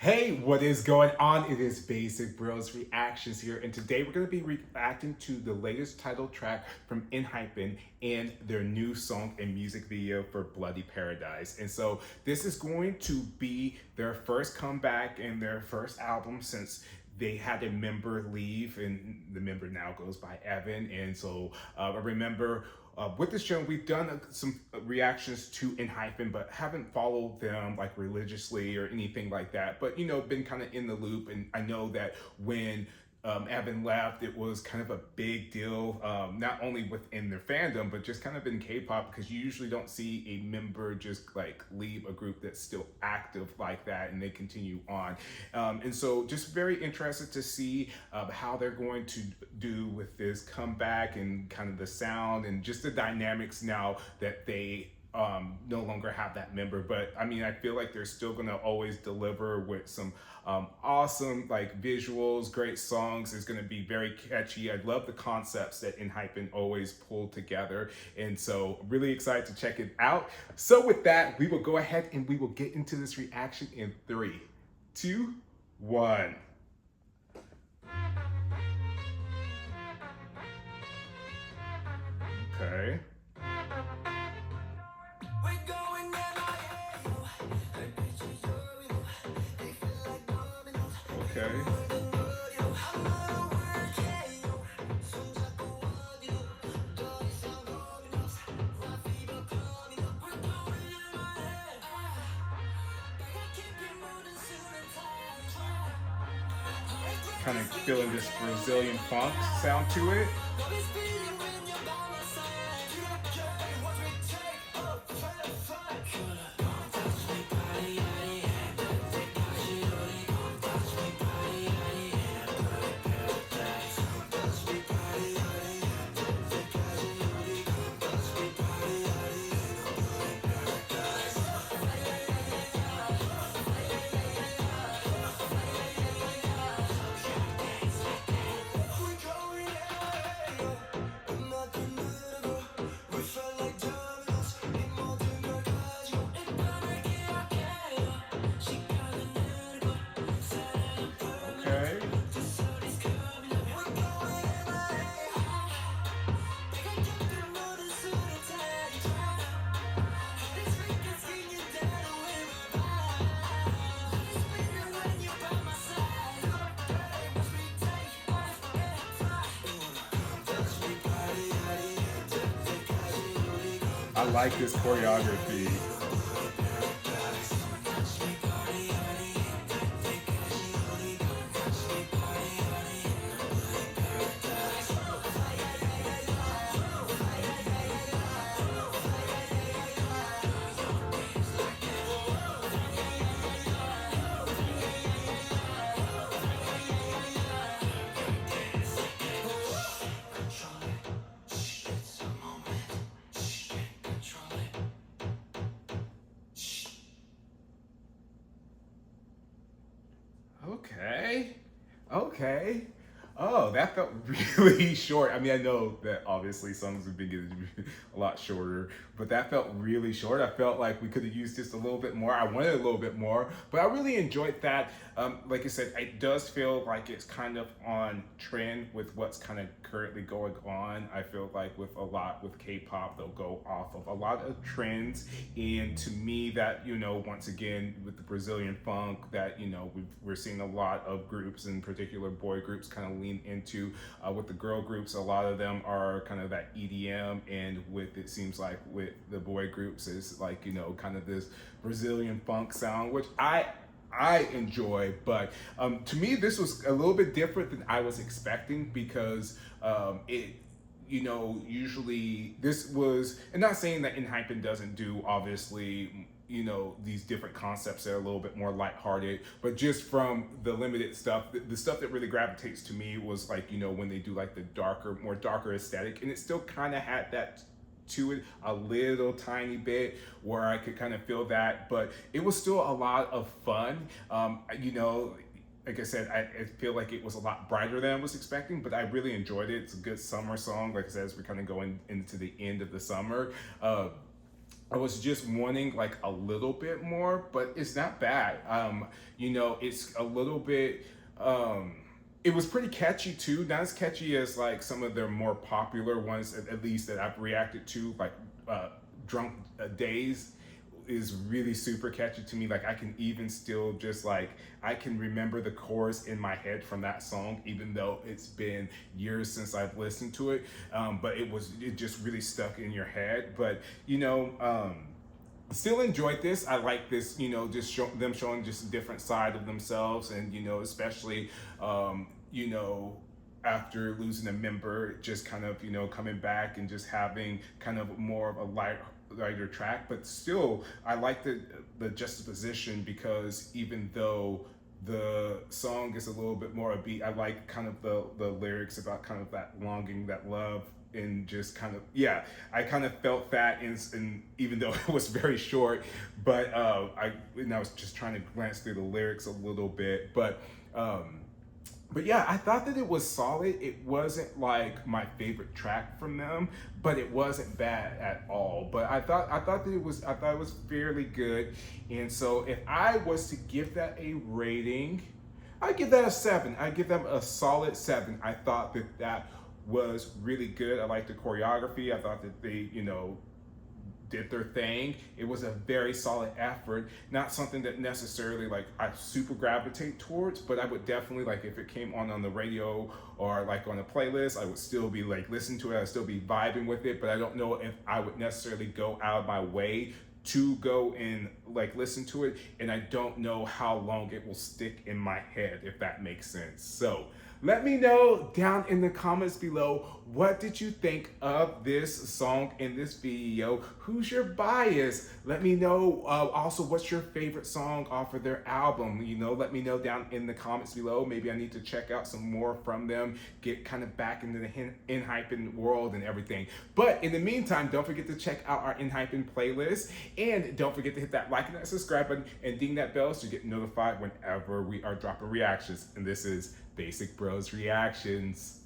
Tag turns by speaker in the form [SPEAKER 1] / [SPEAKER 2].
[SPEAKER 1] Hey, what is going on? It is Basic Bros Reactions here, and today we're going to be reacting to the latest title track from ENHYPEN and their new song and music video for Bloody Paradise. And so this is going to be their first comeback and their first album since they had a member leave, and the member now goes by Evan. And so I remember with this channel, we've done some reactions to ENHYPEN, but haven't followed them like religiously or anything like that. But been kind of in the loop, and I know that when Evan left, it was kind of a big deal, not only within their fandom, but just kind of in K-pop, because you usually don't see a member just like leave a group that's still active like that and they continue on. And so just very interested to see how they're going to do with this comeback and kind of the sound and just the dynamics now that they no longer have that member. But I mean, I feel like they're still gonna always deliver with some awesome like visuals, great songs. It's gonna be very catchy. I love the concepts that ENHYPEN always pull together, and so really excited to check it out. So with that, we will go ahead and we will get into this reaction in 3, 2, 1. Okay. Okay. Kind of feeling this Brazilian funk sound to it. I like this choreography. Okay. Okay. Oh, that felt really short. I mean, I know that obviously songs have been getting a lot shorter, but that felt really short. I felt like we could have used just a little bit more. I wanted a little bit more, but I really enjoyed that. Like I said, it does feel like it's kind of on trend with what's kind of currently going on. I feel like with K-pop, they'll go off of a lot of trends. And to me, that, once again, with the Brazilian funk, that, we're seeing a lot of groups, in particular boy groups, kind of lean into. With the girl groups, a lot of them are kind of that EDM, and with, it seems like with the boy groups, is like, kind of this Brazilian funk sound, which I enjoy. But to me, this was a little bit different than I was expecting, because it, usually this was, and not saying that ENHYPEN doesn't do, obviously, these different concepts that are a little bit more lighthearted, but just from the limited stuff, the stuff that really gravitates to me was like, when they do like the more darker aesthetic, and it still kind of had that to it a little tiny bit where I could kind of feel that, but it was still a lot of fun. Like I said, I feel like it was a lot brighter than I was expecting, but I really enjoyed it. It's a good summer song, like I said, as we're kind of going into the end of the summer. I was just wanting like a little bit more, but it's not bad. It's a little bit. Um, it was pretty catchy too. Not as catchy as like some of their more popular ones, at least that I've reacted to, like "Drunk Days." Is really super catchy to me. Like I can even still just like I can remember the chorus in my head from that song, even though it's been years since I've listened to it. But it just really stuck in your head. But still enjoyed this. I like this, them showing just a different side of themselves, and especially after losing a member, just kind of coming back and just having kind of more of a lighter track. But still, I like the juxtaposition, because even though the song is a little bit more upbeat, I like kind of the lyrics about kind of that longing, that love, and just kind of, yeah, I kind of felt that in even though it was very short. But I was just trying to glance through the lyrics a little bit. But yeah, I thought that it was solid. It wasn't like my favorite track from them, but it wasn't bad at all. But I thought it was fairly good. And so if I was to give that a rating, I give that a 7. I give them a solid 7. I thought that was really good. I liked the choreography. I thought that they, did their thing. It was a very solid effort. Not something that necessarily like I super gravitate towards, but I would definitely, like, if it came on the radio or like on a playlist, I would still be like listening to it. I'd still be vibing with it, but I don't know if I would necessarily go out of my way to go and like listen to it, and I don't know how long it will stick in my head, if that makes sense. So let me know down in the comments below, what did you think of this song in this video? Who's your bias? Let me know also what's your favorite song off of their album. Let me know down in the comments below. Maybe I need to check out some more from them, get kind of back into the ENHYPEN world and everything. But in the meantime, don't forget to check out our ENHYPEN playlist, and don't forget to hit that like and that subscribe button and ding that bell so you get notified whenever we are dropping reactions. And this is Basic Bros Reactions.